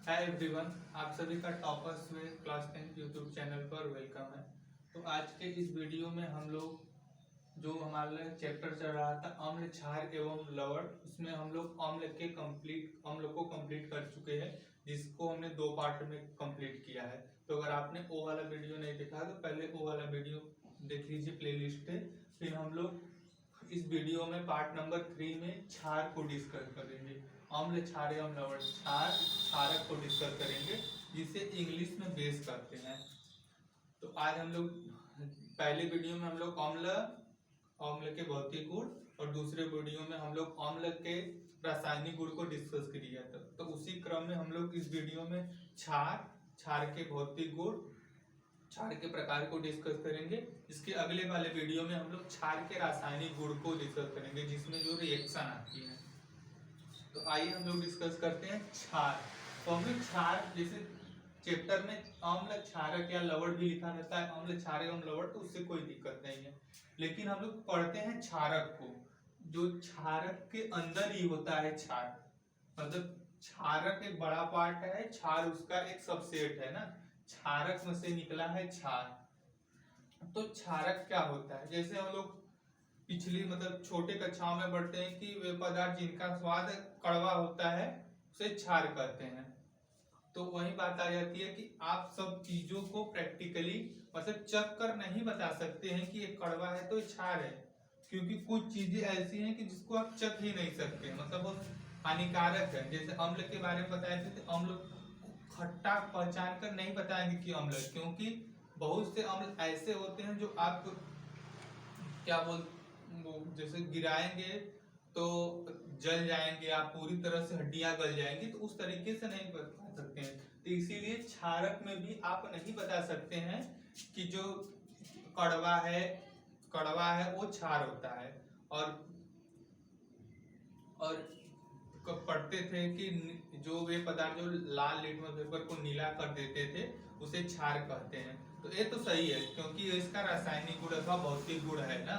Hi everyone, आप सभी का टॉपर्स वे क्लास 10 यूट्यूब चैनल पर वेलकम है। तो आज के इस वीडियो में हम लोग जो हमारा चैप्टर चल रहा था अम्ल, क्षार एवं लवण, उसमें हम लोग अम्ल को कंप्लीट कर चुके हैं, जिसको हमने 2 पार्ट में कंप्लीट किया है। तो अगर आपने वो वाला वीडियो नहीं देखा तो पहले वो वाला वीडियो देख लीजिए, प्लेलिस्ट पे। फिर हम लोग इस वीडियो में पार्ट नंबर 3 में क्षार को डिस्कस करेंगे। अम्ल, क्षार एवं लवण, क्षारक को डिस्कस करेंगे, जिसे इंग्लिश में बेस करते हैं। तो आज हम लोग पहले वीडियो में हम लोग अम्ल के भौतिक गुण और दूसरे वीडियो में हम लोग अम्ल के रासायनिक गुण को डिस्कस किया था। तो उसी क्रम में हम लोग इस वीडियो में क्षार के भौतिक गुण, क्षार के प्रकार को डिस्कस करेंगे। इसके अगले वाले वीडियो में हम लोग क्षार के रासायनिक गुण को डिस्कस करेंगे, जिसमें जो रिएक्शन आती है। तो आइए हम लोग डिस्कस करते हैं क्षार। तो हम लोग क्षार, जैसे चैप्टर में अम्ल, क्षारक या लवण भी लिखा रहता है, अम्ल, क्षार एवं लवण, तो उससे कोई दिक्कत नहीं है। लेकिन हम लोग पढ़ते हैं क्षारक को, जो क्षारक के अंदर ही होता है क्षार। मतलब क्षारक एक बड़ा पार्ट है, क्षार उसका एक सबसेट है ना। क्षारक में से निकला है क्षार। तो क्षारक क्या होता है? जैसे हम लोग पिछली छोटे कक्षाओं में पढ़ते हैं कि वे पदार्थ जिनका स्वाद कड़वा होता है उसे क्षार कहते हैं। तो वही बात आ जाती है कि आप सब चीजों को प्रैक्टिकली चख कर नहीं बता सकते हैं कि ये कड़वा है तो ये क्षार है, क्योंकि कुछ चीजें ऐसी हैं कि जिसको आप चख ही नहीं सकते, वो हानिकारक है। जैसे अम्ल के बारे में बताए थे, तो अम्ल खट्टा पहचान कर नहीं बताएंगे कि अम्ल, क्योंकि बहुत से अम्ल ऐसे होते हैं जो आप क्या जैसे गिराएंगे तो जल जाएंगे, आप पूरी तरह से हड्डियां गल जाएंगी, तो उस तरीके से नहीं बता सकते हैं। तो इसीलिए क्षारक में भी आप नहीं बता सकते हैं कि जो कड़वा है वो क्षार होता है। और पढ़ते थे कि जो वे पदार्थ जो लाल लिटमस पेपर को नीला कर देते थे उसे क्षार कहते हैं। तो ये तो सही है, क्योंकि इसका रासायनिक गुण अथवा भौतिक गुण है ना।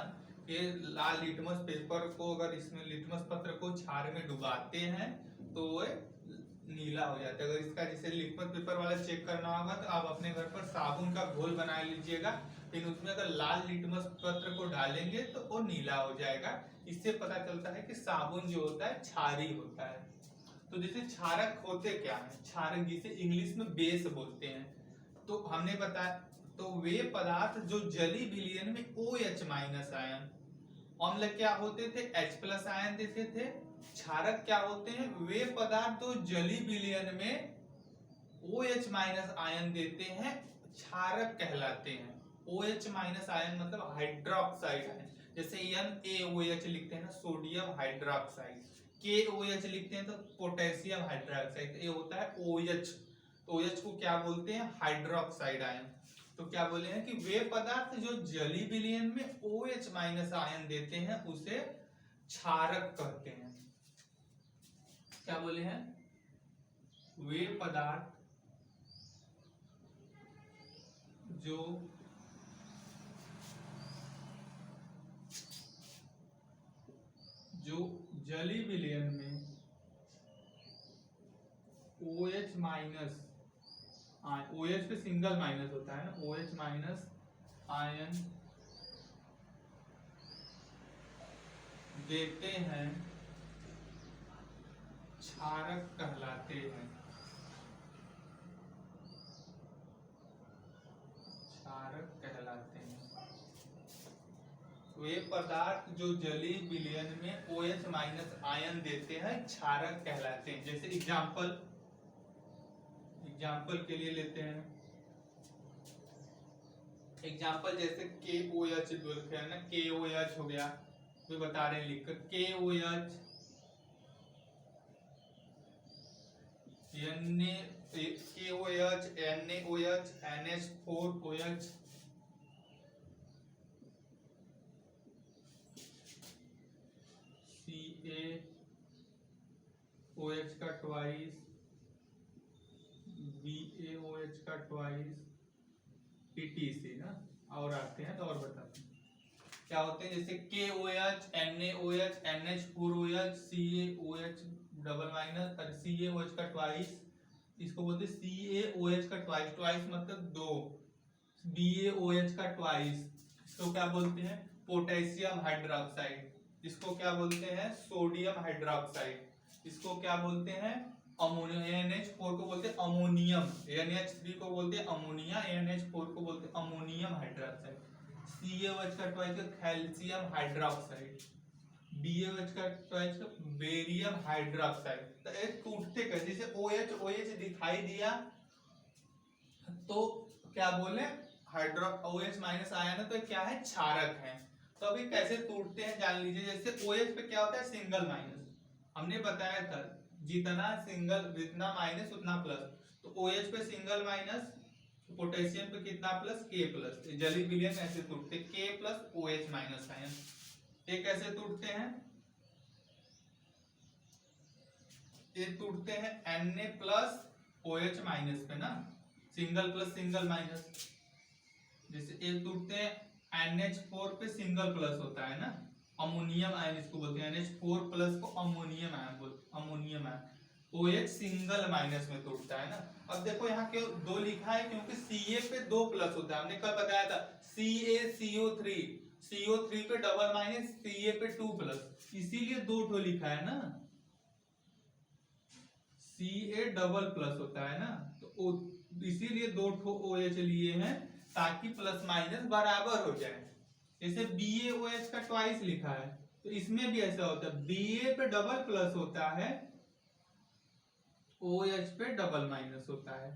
ये लाल लिटमस पेपर को, अगर इसमें लिटमस पत्र को क्षार में डुबाते हैं तो वो नीला हो जाता है। अगर इसका जैसे लिटमस पेपर वाला चेक करना होगा तो आप अपने घर पर साबुन का घोल बना लीजिएगा, लेकिन उसमें अगर लाल लिटमस पत्र को डालेंगे तो वो नीला हो जाएगा। इससे पता चलता है कि साबुन जो होता है क्षारी होता है। तो जैसे क्षारक होते क्या है? क्षारक जिसे इंग्लिश में बेस बोलते हैं। तो हमने बताया, तो वे पदार्थ जो जली विलयन में OH- आयन, अम्ल क्या होते थे? H+ आयन देते थे। क्षारक क्या होते हैं? वे पदार्थ जो जली विलयन में OH- आयन देते हैं, क्षारक कहलाते हैं। OH- आयन मतलब हाइड्रोक्साइड आयन। जैसे NaOH लिखते हैं ना, सोडियम हाइड्रोक्साइड। KOH लिखते हैं तो पोटेशियम हाइड्रोक्साइड। ये होता है OH। तो OH को क्या बोलते हैं? Hydroxide ion. तो क्या बोले हैं कि वे पदार्थ जो जली विलयन में OH- आयन देते हैं उसे क्षारक कहते हैं। क्या बोले हैं? वे पदार्थ जो जली विलयन में OH- OH पे सिंगल माइनस होता है ना, OH- आयन देते हैं, क्षारक कहलाते हैं। क्षारक कहलाते हैं वे पदार्थ जो जली विलयन में OH- आयन देते हैं, क्षारक कहलाते हैं। जैसे एग्जाम्पल के लिए लेते हैं। एग्जाम्पल जैसे KOH बोलते हैं ना, KOH हो गया, वे बता रहे हैं लिखकर KOH, KOH, NaOH, NH4OH, CaOH का ट्वाइस, BaOH का ट्वाइस, PTC ना। और आते हैं तो और बताते हैं क्या होते हैं। जैसे KOH, NaOH, NH4OH, CaOH double minus, CaOH का ट्वाइस, इसको बोलते हैं CaOH का ट्वाइस, ट्वाइस मतलब दो, BaOH का ट्वाइस, इसको क्या बोलते हैं पोटेशियम हाइड्रोक्साइड, इसको क्या बोलते हैं सोडियम हाइड्रोक्साइड, इसको क्या बोलते हैं अमोनिया, NH4 को बोलते हैं अमोनियम, NH3 को बोलते हैं अमोनिया, NH4 को बोलते हैं अमोनियम हाइड्रोक्साइड, CaOH का ट्वाइस कैल्शियम हाइड्रोक्साइड, BaOH का ट्वाइस बेरियम हाइड्रोक्साइड। तो ये टूटते कैसे, जैसे OH दिखाई दिया तो क्या बोले हाइड्रो OH माइनस आया ना, तो क्या है क्षारक है। तो अभी कैसे टूटते हैं जान लीजिए। जैसे OH पे क्या होता है सिंगल माइनस, हमने बताया था जितना सिंगल जितना माइनस उतना प्लस, तो OH पे सिंगल माइनस, पोटेशियम पे कितना प्लस K प्लस, जली विलयन ऐसे टूटते K plus OH minus ion. ये कैसे टूटते हैं, ये टूटते हैं Na प्लस OH माइनस पे ना, सिंगल प्लस सिंगल माइनस। जैसे ये टूटते हैं NH4 पे सिंगल प्लस होता है ना, अमोनियम आयन इसको बोलते हैं, NH4 प्लस को अमोनियम आयन बोलते, ammonium ion. OH single minus में टूटता है ना। अब देखो यहाँ क्यों दो लिखा है, क्योंकि Ca पे दो प्लस होता है, हमने कल बताया था CaCO3, CO3 पे डबल माइनस, Ca पे 2 प्लस, इसीलिए दो ठो लिखा है ना, Ca डबल प्लस होता है ना, तो इसीलिए दो ठो OH लिए हैं ताकि प्लस माइनस बराबर हो जाए। जैसे BaOH का ट्वाइस लिखा है, तो इसमें भी ऐसा होता है, Ba पे डबल प्लस होता है, OH पे डबल माइनस होता है।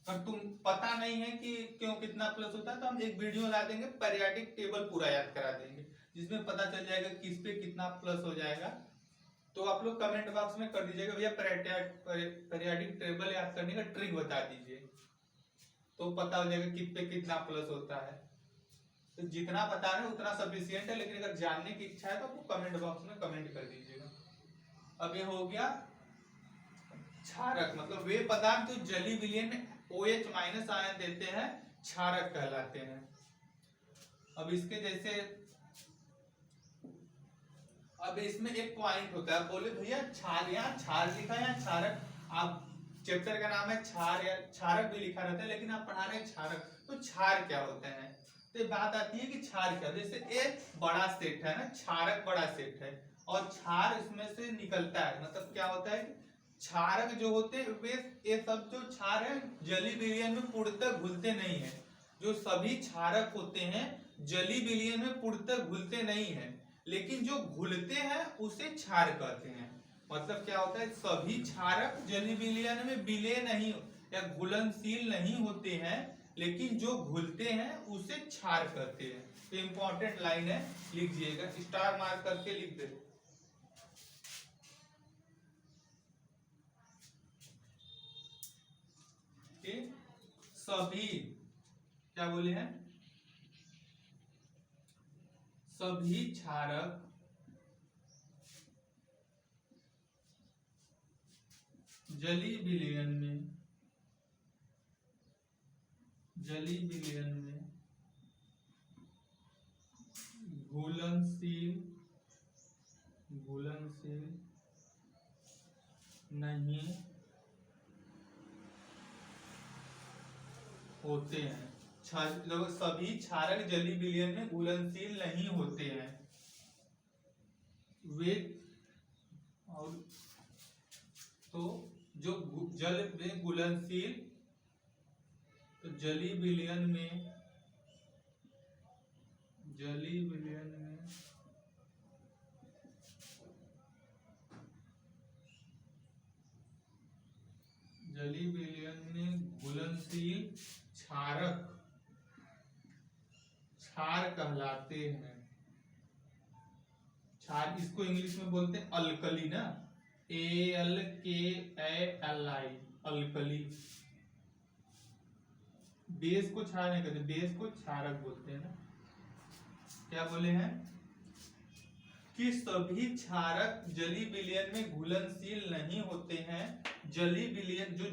पर तुम पता नहीं है कि क्यों कितना प्लस होता है, तो हम एक वीडियो ला देंगे, पीरियोडिक टेबल पूरा याद करा देंगे, जिसमें पता चल जाएगा किस पे कितना प्लस हो जाएगा। तो आप लोग कमेंट बॉक्स में कर दीजिएगा भैया पीरियोडिक टेबल याद करने का ट्रिक बता दीजिए, तो पता हो जाएगा किस पे कितना प्लस होता है। तो जितना बता रहे हैं उतना सफिशिएंट है, लेकिन अगर जानने की इच्छा है तो आपको कमेंट बॉक्स में कमेंट कर दीजिएगा। अब ये हो गया क्षारक, मतलब वे पदार्थ जो जली विलयन में OH माइनस आयन देते हैं क्षारक कहलाते हैं। अब इसके जैसे, अब इसमें एक पॉइंट होता है, बोले भैया क्षार, यहाँ क्षार लिखा है या क्षारक, आप चैप्टर का नाम है क्षार या क्षारक भी लिखा रहता है, लेकिन आप पढ़ा रहे हैं क्षारक, तो क्षार क्या होते हैं। तो बात आती है कि क्षार क्या, जैसे एक बड़ा सेट है ना, क्षारक बड़ा सेट है और क्षार इसमें से निकलता है, मतलब क्या होता है क्षारक जो होते हैं वे, ये सब जो क्षार है जली विलयन में पूर्णतः घुलते नहीं है। जो सभी क्षारक होते हैं जली विलयन में पूर्णतः घुलते नहीं है, लेकिन जो घुलते हैं उसे क्षार कहते हैं। मतलब क्या होता है, सभी क्षारक जली विलयन में विलय नहीं या घुलनशील नहीं होते हैं, लेकिन जो घुलते हैं उसे क्षार कहते हैं। तो इंपॉर्टेंट लाइन है, लिखिएगा, स्टार मार्क करके लिख दे। सभी क्या बोले हैं, सभी क्षारक जली विलयन में घुलनशील नहीं होते हैं। सभी क्षारक जली विलयन में घुलनशील नहीं होते हैं, वे और तो जो जल में घुलनशील, तो जली विलयन में घुलनशील क्षारक क्षार कहलाते हैं। क्षार इसको इंग्लिश में बोलते हैं अल्कली ना, ALKALI, अल्कली। बेस को क्षार नहीं कहते, बेस को क्षारक बोलते हैं ना। क्या बोले हैं कि सभी क्षारक जली विलयन में घुलनशील नहीं होते हैं, जली विलयन जो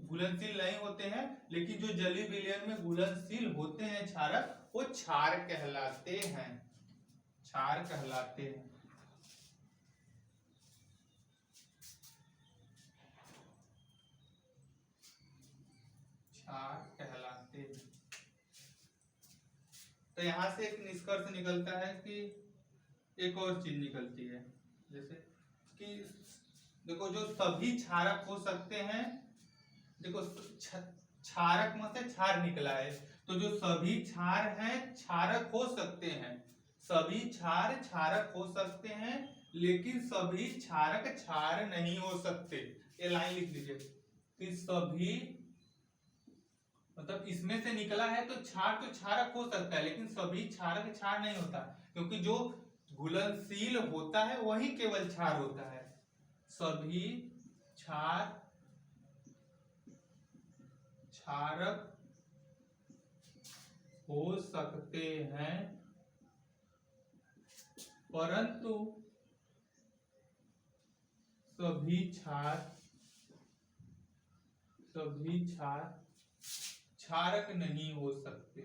घुलनशील नहीं होते हैं, लेकिन जो जली विलयन में घुलनशील होते हैं क्षारक, वो क्षार कहलाते हैं, क्षार कहलाते हैं। तो यहाँ से एक निष्कर्ष निकलता है कि एक और चीज निकलती है, जैसे कि देखो जो सभी क्षारक हो सकते हैं, देखो क्षारक में से क्षार निकला है, तो जो सभी क्षार हैं क्षारक हो सकते हैं, सभी क्षार क्षारक हो सकते हैं, लेकिन सभी क्षारक क्षार नहीं हो सकते। ये लाइन लिख लीजिए कि सभी, मतलब इसमें से निकला है तो क्षार तो क्षारक हो सकता है, लेकिन सभी क्षारक क्षार नहीं होता, क्योंकि जो घुलनशील होता है वही केवल क्षार होता है। सभी क्षार क्षारक हो सकते हैं, परंतु सभी क्षार क्षारक नहीं हो सकते।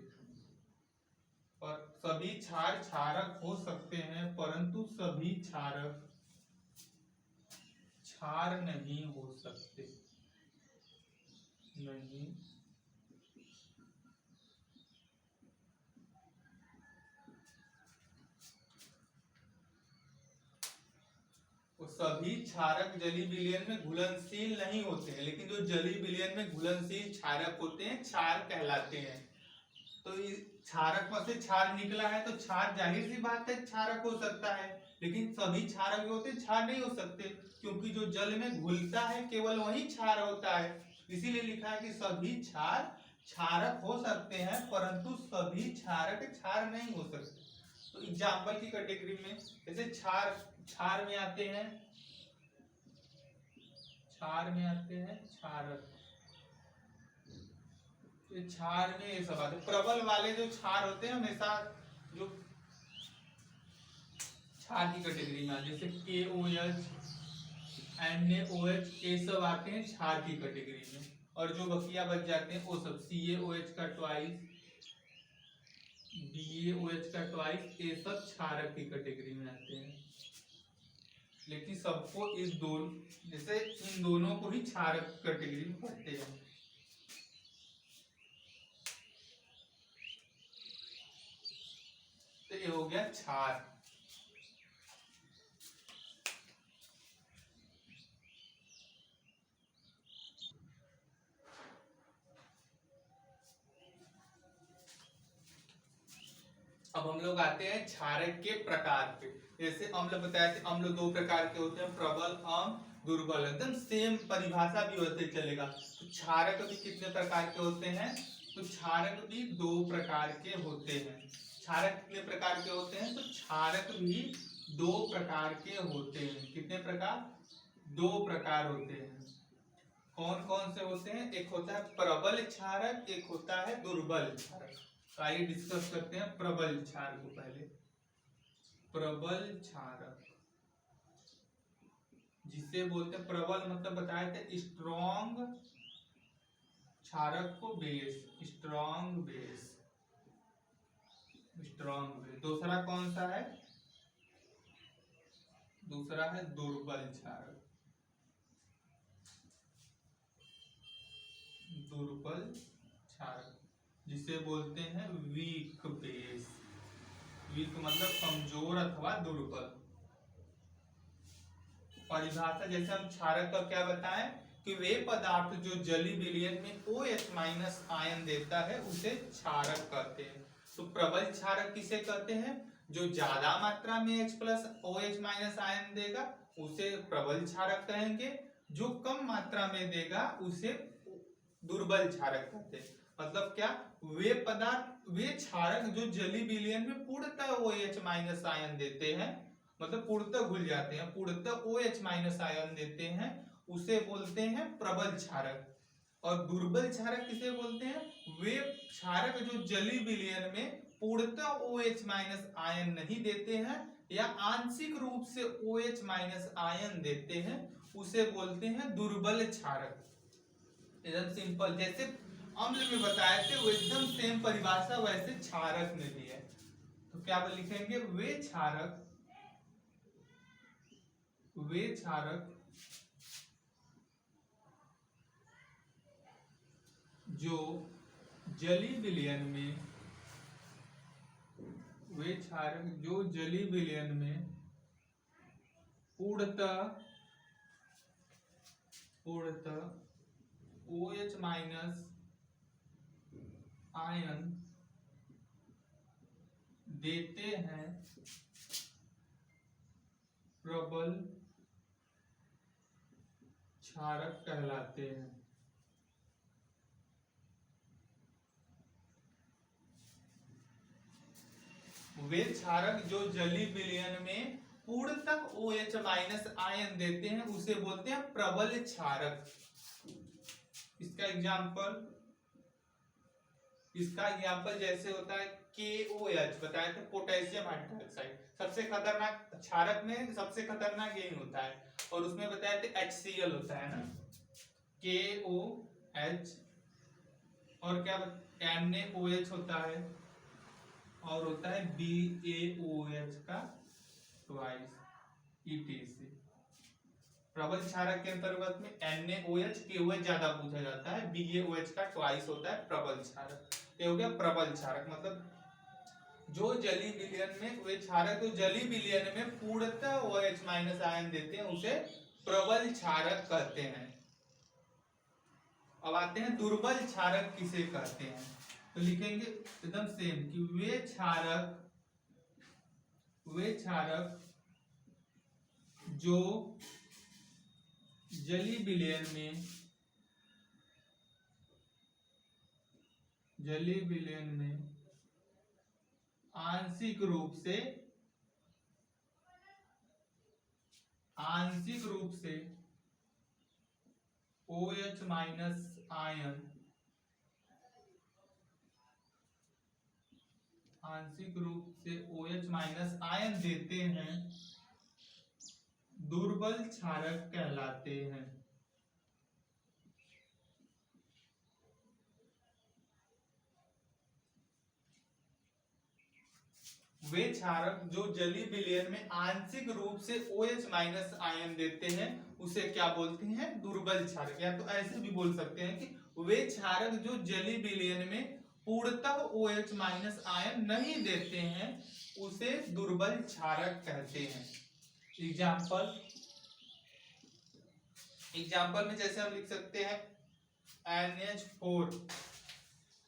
और सभी क्षार क्षारक हो सकते हैं, परंतु सभी क्षारक क्षार नहीं हो सकते, नहीं तो सभी क्षारक जलीय विलयन में घुलनशील नहीं होते हैं, लेकिन जो जलीय विलयन में घुलनशील क्षारक होते हैं क्षार कहलाते हैं। तो क्षारक में से क्षार निकला है तो क्षार जाहिर सी बात है क्षारक हो सकता है, लेकिन सभी क्षारक जो होते हैं क्षार नहीं हो सकते, क्योंकि जो जल में घुलता है केवल वही क्षार होता है। इसीलिए लिखा है कि सभी क्षार क्षारक हो सकते हैं, परंतु सभी क्षारक क्षार नहीं हो सकते। तो एग्जाम्पल की कैटेगरी में जैसे क्षार क्षार में आते हैं, क्षारक, तो क्षार में ये सब आते हैं। प्रबल वाले जो क्षार होते हैं हमेशा जो क्षार की कैटेगरी में आते हैं, जैसे KOH, NaOH, ये सब आते हैं क्षार की कैटेगरी में, और जो बकिया बच जाते हैं वो सब CaOH का ट्वाइस, BaOH का ट्वाइस, ये सब क्षारक की कैटेगरी में आते हैं। लेकिन सबको इस दोनों, जैसे इन दोनों को ही क्षारक कैटेगरी में पढ़ते हैं। तो ये हो गया क्षार। अब हम लोग आते हैं क्षारक के प्रकार पे। जैसे अम्ल बताया थे, अम्ल दो प्रकार के होते हैं, प्रबल अम्ल, दुर्बल। एकदम सेम परिभाषा भी होते चलेगा। तो क्षारक भी कितने प्रकार के होते हैं? तो क्षारक भी दो प्रकार के होते हैं। क्षारक कितने प्रकार के होते हैं? तो क्षारक भी दो प्रकार के होते हैं। कितने प्रकार? दो प्रकार होते हैं। कौन कौन से होते हैं? एक होता है प्रबल क्षारक, एक होता है दुर्बल क्षारक। आइए डिस्कस करते हैं प्रबल क्षार को पहले। प्रबल क्षारक जिसे बोलते हैं, प्रबल मतलब बताए थे स्ट्रॉन्ग क्षारक को बेस, स्ट्रॉन्ग बेस। दूसरा कौन सा है? दूसरा है दुर्बल क्षारक। दुर्बल क्षारक जिसे बोलते हैं वीक बेस। वीक मतलब कमजोर अथवा दुर्बल। परिभाषा जैसे हम क्षारक का क्या बताएं कि वे पदार्थ जो जलीय विलयन में OH- आयन देता है उसे क्षारक कहते हैं। तो प्रबल क्षारक किसे कहते हैं? जो ज्यादा मात्रा में H+OH- आयन देगा उसे प्रबल क्षारक कहेंगे, जो कम मात्रा में देगा उसे दुर्बल क्षारक कहते हैं। मतलब क्या? वे पदार्थ, वे क्षारक जो जलीय विलयन में पूर्णतः OH- आयन देते हैं, मतलब पूर्णतः घुल जाते हैं, पूर्णतः OH- आयन देते हैं, उसे बोलते हैं प्रबल क्षारक। और दुर्बल क्षारक किसे बोलते हैं? वे क्षारक जो जलीय विलयन में पूर्णतः OH- आयन नहीं देते हैं या आंशिक रूप से OH- आयन देते हैं, उसे बोलते हैं दुर्बल क्षारक। एकदम सिंपल, जैसे अम्ल में बताए थे वो एकदम सेम परिभाषा वैसे क्षारक में भी है। तो क्या लिखेंगे? वे क्षारक जो जलीय विलयन में वे क्षारक जो जलीय विलयन में पूर्णतः OH माइनस आयन देते हैं प्रबल क्षारक कहलाते हैं। वे क्षारक जो जलीय विलयन में पूर्णतः OH माइनस आयन देते हैं उसे बोलते हैं प्रबल क्षारक। इसका एग्जाम्पल जैसे होता है KOH, बताया था पोटेशियम हाइड्रोक्साइड। सबसे खतरनाक क्षारक में सबसे खतरनाक यही होता है, और उसमें बताया था HCl होता है ना, KOH, और क्या NaOH होता है, और होता है BaOH का ट्वाइस ETC। प्रबल क्षारक के अंतर्गत में NaOH KOH ज्यादा पूछा जाता है, BaOH का ट्वाइस होता है प्रबल क्षारक। ये हो गया प्रबल क्षारक, मतलब जो जलीय विलयन में वे क्षारक जो जलीय विलयन में पूर्णतः OH माइनस आयन देते हैं उसे प्रबल क्षारक कहते हैं। अब आते हैं दुर्बल क्षारक किसे कहते हैं, तो लिखेंगे एकदम सेम कि वे क्षारक जो जलीय विलयन में आंशिक रूप से OH माइनस आयन देते हैं दुर्बल क्षारक कहलाते हैं। वे क्षारक जो जलीय विलयन में आंशिक रूप से OH माइनस आयन देते हैं उसे क्या बोलते हैं, दुर्बल क्षारक। या तो ऐसे भी बोल सकते हैं कि वे क्षारक जो जलीय विलयन में पूर्णतः OH माइनस आयन नहीं देते हैं उसे दुर्बल क्षारक कहते हैं। एग्जाम्पल में जैसे हम लिख सकते हैं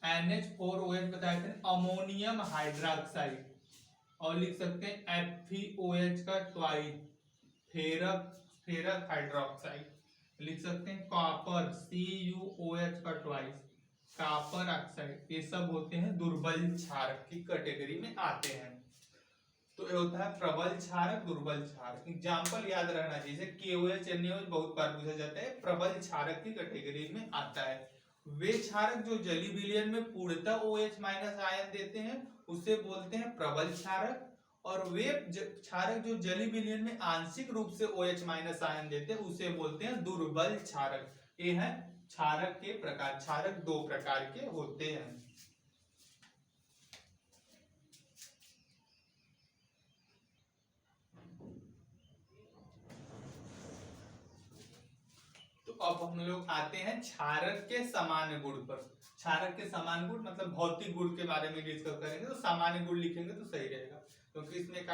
NH4OH बताए थे अमोनियम हाइड्रोक्साइड, और लिख सकते हैं FeOH का ट्वाइस फेरक हाइड्रोक्साइड, लिख सकते हैं कॉपर CuOH का ट्वाइस कॉपर ऑक्साइड। ये सब होते हैं दुर्बल क्षारक की कैटेगरी में आते हैं। तो ये होता है प्रबल क्षारक, दुर्बल क्षारक। एग्जाम्पल याद रहना चाहिए, जैसे KOH NaOH बहुत बार पूछा जाता है, प्रबल क्षारक की कैटेगरी में आता है। वे क्षारक जो जलीय विलयन में पूर्णतः OH माइनस आयन देते हैं उसे बोलते हैं प्रबल क्षारक, और वे क्षारक जो जलीय विलयन में आंशिक रूप से OH माइनस आयन देते हैं उसे बोलते हैं दुर्बल क्षारक। ये है क्षारक के प्रकार। क्षारक दो प्रकार के होते हैं। तो अब हम लोग आते हैं क्षारक के सामान्य गुण पर। क्षारक के सामान्य गुण मतलब भौतिक गुण के बारे में डिस्कस करेंगे, तो सामान्य गुण लिखेंगे तो सही रहेगा, क्योंकि इसमें एक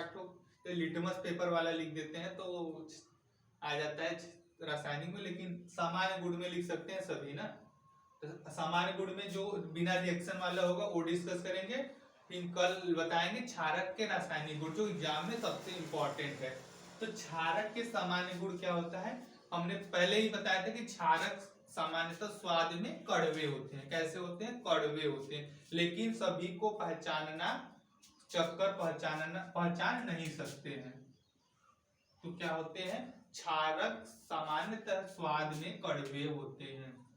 लिटमस पेपर वाला लिख देते हैं तो आ जाता है रासायनिक में, लेकिन सामान्य गुण में लिख सकते हैं सभी ना। तो सामान्य गुण में जो बिना रिएक्शन वाला होगा वो डिस्कस करेंगे, फिर कल बताएंगे क्षारक के रासायनिक गुण जो एग्जाम में सबसे इंपॉर्टेंट है। तो क्षारक के सामान्य गुण क्या होता है, हमने पहले ही बताया था कि क्षारक सामान्यतः स्वाद में कड़वे होते हैं। कैसे होते हैं, कड़वे होते हैं, लेकिन सभी को पहचान नहीं सकते हैं। तो क्या होते हैं, क्षारक सामान्यतः स्वाद में कड़वे होते हैं।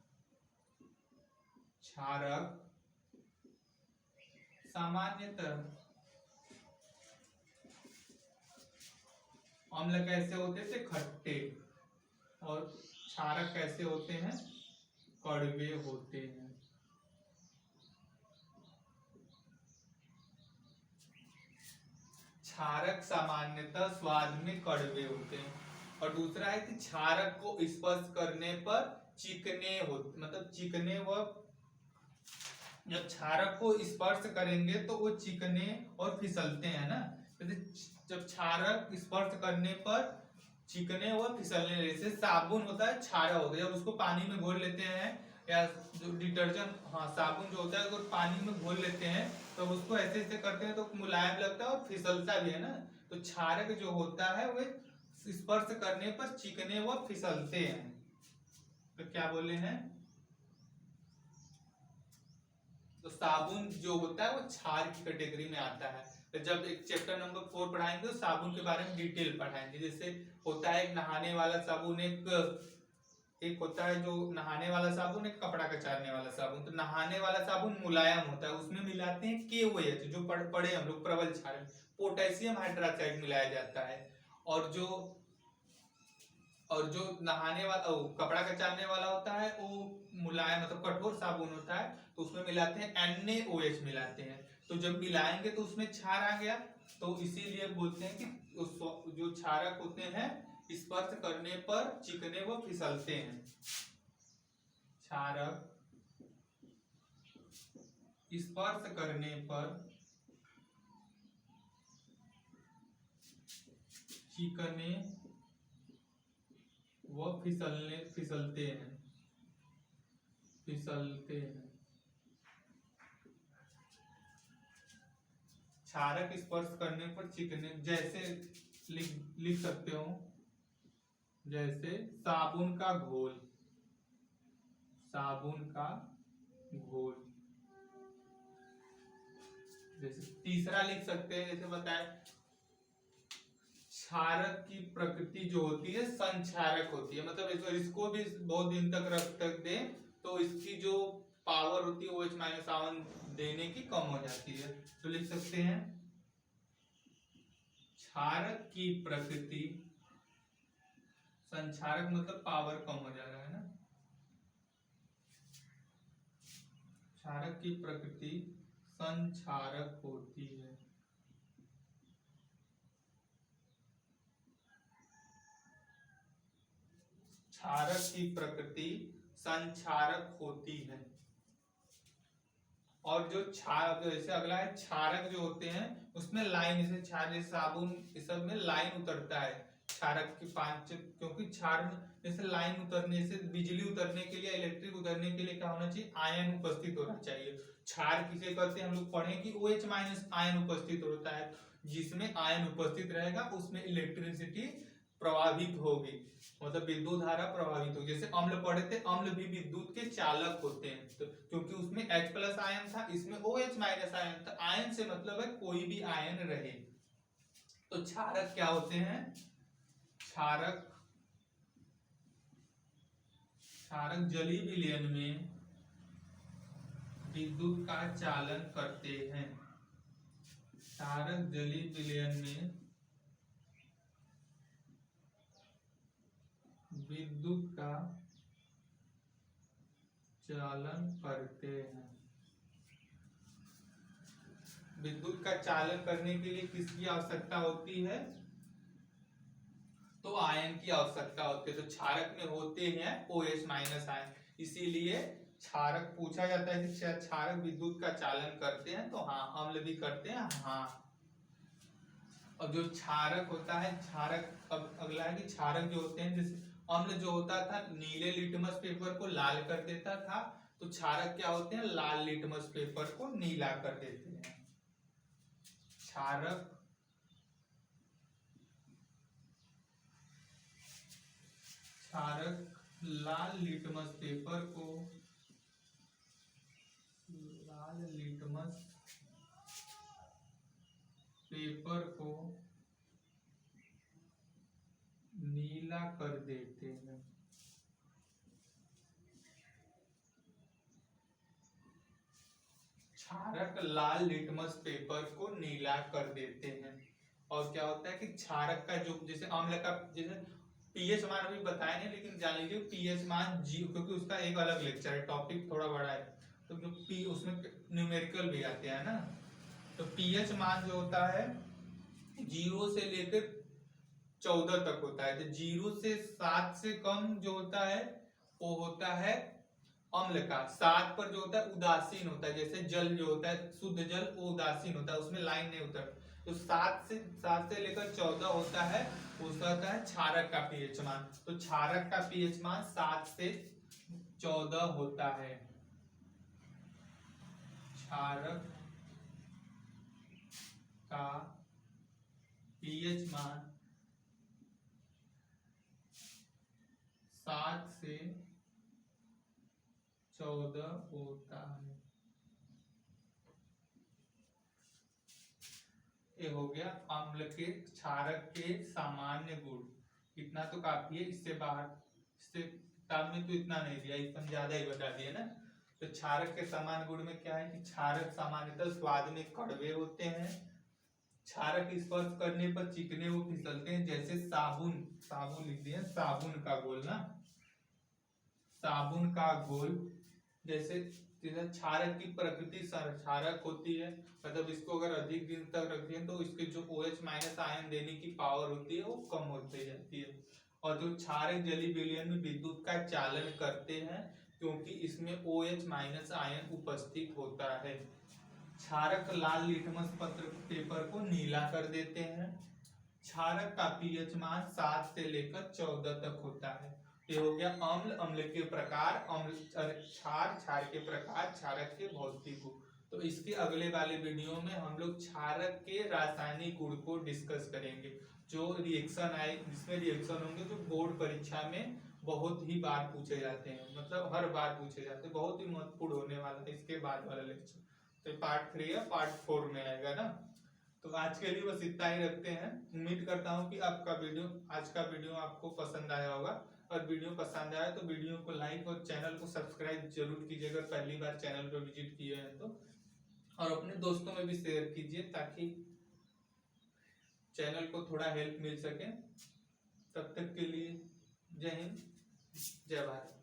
क्षारक सामान्यतः अम्ल कैसे होते थे, खट्टे, और क्षारक कैसे होते हैं, कड़वे होते हैं। क्षारक सामान्यतः स्वाद में कड़वे होते हैं। और दूसरा है कि क्षारक को स्पर्श करने पर चिकने होते, मतलब चिकने व जब क्षारक को स्पर्श करेंगे तो वो चिकने और फिसलते हैं ना। जब क्षारक स्पर्श करने पर चिकने और फिसलने, जैसे साबुन होता है क्षारक होता है, जब उसको पानी में घोल लेते हैं या जो डिटर्जेंट, हाँ साबुन जो होता है अगर पानी में घोल लेते हैं तो उसको ऐसे ऐसे करते हैं तो मुलायम लगता है और फिसलता भी है ना। तो क्षारक जो होता है वो स्पर्श करने पर चिकने व फिसलते हैं। तो क्या बोले हैं, तो साबुन जो होता है वो क्षार की कैटेगरी में आता है। तो जब एक चैप्टर नंबर 4 पढ़ाएंगे तो साबुन के बारे में डिटेल पढ़ाएंगे। जैसे होता है एक नहाने वाला साबुन, एक होता है जो नहाने वाला साबुन, एक कपड़ा कचारने वाला साबुन। तो नहाने वाला साबुन मुलायम होता है, उसमें मिलाते हैं KOH, जो पढ़े हम लोग प्रबल क्षार, पोटेशियम हाइड्रोक्साइड मिलाया जाता है। और जो नहाने वाला कपड़ा कचारने वाला होता है वो मुलायम मतलब कठोर साबुन होता है, तो उसमें मिलाते हैं NaOH मिलाते हैं। तो जब मिलाएंगे तो उसमें क्षार आ गया, तो इसीलिए बोलते हैं कि जो क्षारक होते हैं स्पर्श करने पर चिकने व फिसलते हैं। क्षारक स्पर्श करने पर चिकने व फिसलते हैं। क्षारक स्पर्श करने पर चिकने, जैसे लिख सकते हो, जैसे साबुन का घोल, जैसे तीसरा लिख सकते हैं, जैसे बताए क्षारक की प्रकृति जो होती है संक्षारक होती है, मतलब इसको भी बहुत दिन तक रख दे तो इसकी जो पावर होती है OH- देने की कम हो जाती है। तो लिख सकते हैं क्षारक की प्रकृति संक्षारक, मतलब पावर कम हो जा रहा है ना। क्षारक की प्रकृति संक्षारक होती है। क्षारक की प्रकृति संक्षारक होती है। और जो जैसे अगला है क्षारक जो होते हैं उसमें लाइन, जैसे क्षार, जैसे साबुन इस सब में लाइन उतरता है क्षारक की 5, क्योंकि क्षार में जैसे लाइन उतरने से, बिजली उतरने के लिए, इलेक्ट्रिक उतरने के लिए क्या होना चाहिए, आयन उपस्थित होना चाहिए। क्षार किसे कहते हैं, हम लोग पढ़े कि OH- आयन उपस्थित होता है, जिसमें आयन उपस्थित रहेगा उसमें इलेक्ट्रिसिटी प्रभावित होगी, मतलब विद्युत धारा प्रभावित होगी। जैसे अम्ल पढ़े थे, अम्ल भी विद्युत के चालक होते हैं, तो क्योंकि उसमें H+ आयन था, इसमें OH- आयन था। आयन से मतलब है कोई भी आयन रहे। तो क्षारक क्या होते हैं, क्षारक जलीय विलयन में विद्युत का चालन करते हैं। क्षारक जलीय विलयन में विद्युत का चालन करते हैं। विद्युत का चालन करने के लिए किसकी आवश्यकता होती है, तो आयन की आवश्यकता होती है। तो क्षारक में होते हैं OH- आयन, इसीलिए क्षारक पूछा जाता है कि क्षारक विद्युत का चालन करते हैं, तो हाँ अम्ल भी करते हैं, हाँ। और जो क्षारक होता है, क्षारक, अब अगला है कि क्षारक जो होते हैं, जैसे अम्ल जो होता था नीले लिटमस पेपर को लाल कर देता था, तो क्षारक क्या होते हैं, लाल लिटमस पेपर को नीला कर देते हैं। क्षारक लाल लिटमस पेपर को नीला कर देते हैं। क्षारक लाल लिटमस पेपर को नीला कर देते हैं। और क्या होता है कि क्षारक का जो, जैसे अम्ल का, जैसे पीएच मान अभी बताया नहीं, लेकिन जान लीजिए पीएच मान 0, क्योंकि उसका एक अलग लेक्चर है, टॉपिक थोड़ा बड़ा है, तो जो पी उसमें न्यूमेरिकल भी आते हैं ना। तो पीएच मान जो होता है 0 से लेकर 14 तक होता है। तो 0 से 7 से कम जो होता है वो होता है अम्ल का 7 पर जो होता है उदासीन होता है, जैसे जल जो होता है शुद्ध जल वो उदासीन होता है, उसमें लाइन नहीं उतर। तो 7 से लेकर 14 होता है, उसका होता है क्षारक का पीएच मान। तो क्षारक का पीएच मान 7 से 14 होता है। क्षारक का पीएच मान 7 से 14 होता है। ये हो गया अम्ल के क्षारक के सामान्य गुण। इतना तो काफी है, इससे बाहर इससे किताब में तो इतना नहीं दिया, इसमें ज्यादा ही बता दिया ना। तो क्षारक के सामान्य गुण में क्या है कि क्षारक सामान्यतः स्वाद में कड़वे होते हैं, क्षारक स्पर्श करने पर चिकने वो फिसलते हैं, जैसे साबुन, साबुन लिख दिया, साबुन का घोल ना, साबुन का घोल। जैसे क्षारक की प्रकृति क्षारक होती है, मतलब इसको अगर अधिक दिन तक रखते हैं तो इसके जो OH- आयन देने की पावर होती है वो कम होती जाती है। और जो क्षारक जलीय विलयन में विद्युत का चालन करते हैं क्योंकि इसमें OH- आयन उपस्थित होता है। क्षारक लाल लिटमस पत्र पेपर को नीला कर देते हैं। क्षारक का पीएच मान 7 से लेकर 14 तक होता है। ये हो गया अम्ल, अम्ल के प्रकार, अम्ल क्षार, क्षार के प्रकार, क्षारक के भौतिक गुण। तो इसके अगले वाले वीडियो में हम लोग क्षारक के रासायनिक गुण को डिस्कस करेंगे। जो रिएक्शन आए, जिसमें रिएक्शन होंगे जो बोर्ड परीक्षा में बहुत ही बार पूछे जाते हैं, मतलब हर बार पूछे जाते हैं, बहुत ही महत्वपूर्ण होने वाला है इसके बाद वाला लेक्चर। तो पार्ट 3 या पार्ट 4 में आएगा ना। तो आज के लिए बस इतना ही रखते हैं। उम्मीद करता हूँ कि आपका वीडियो, आज का वीडियो आपको पसंद आया होगा। और वीडियो पसंद आया तो वीडियो को लाइक और चैनल को सब्सक्राइब जरूर कीजिए अगर पहली बार चैनल पर विजिट किए हैं तो। और अपने दोस्तों में भी शेयर कीजिए ताकि चैनल को थोड़ा हेल्प मिल सके। तब तक के लिए जय हिंद, जय भारत।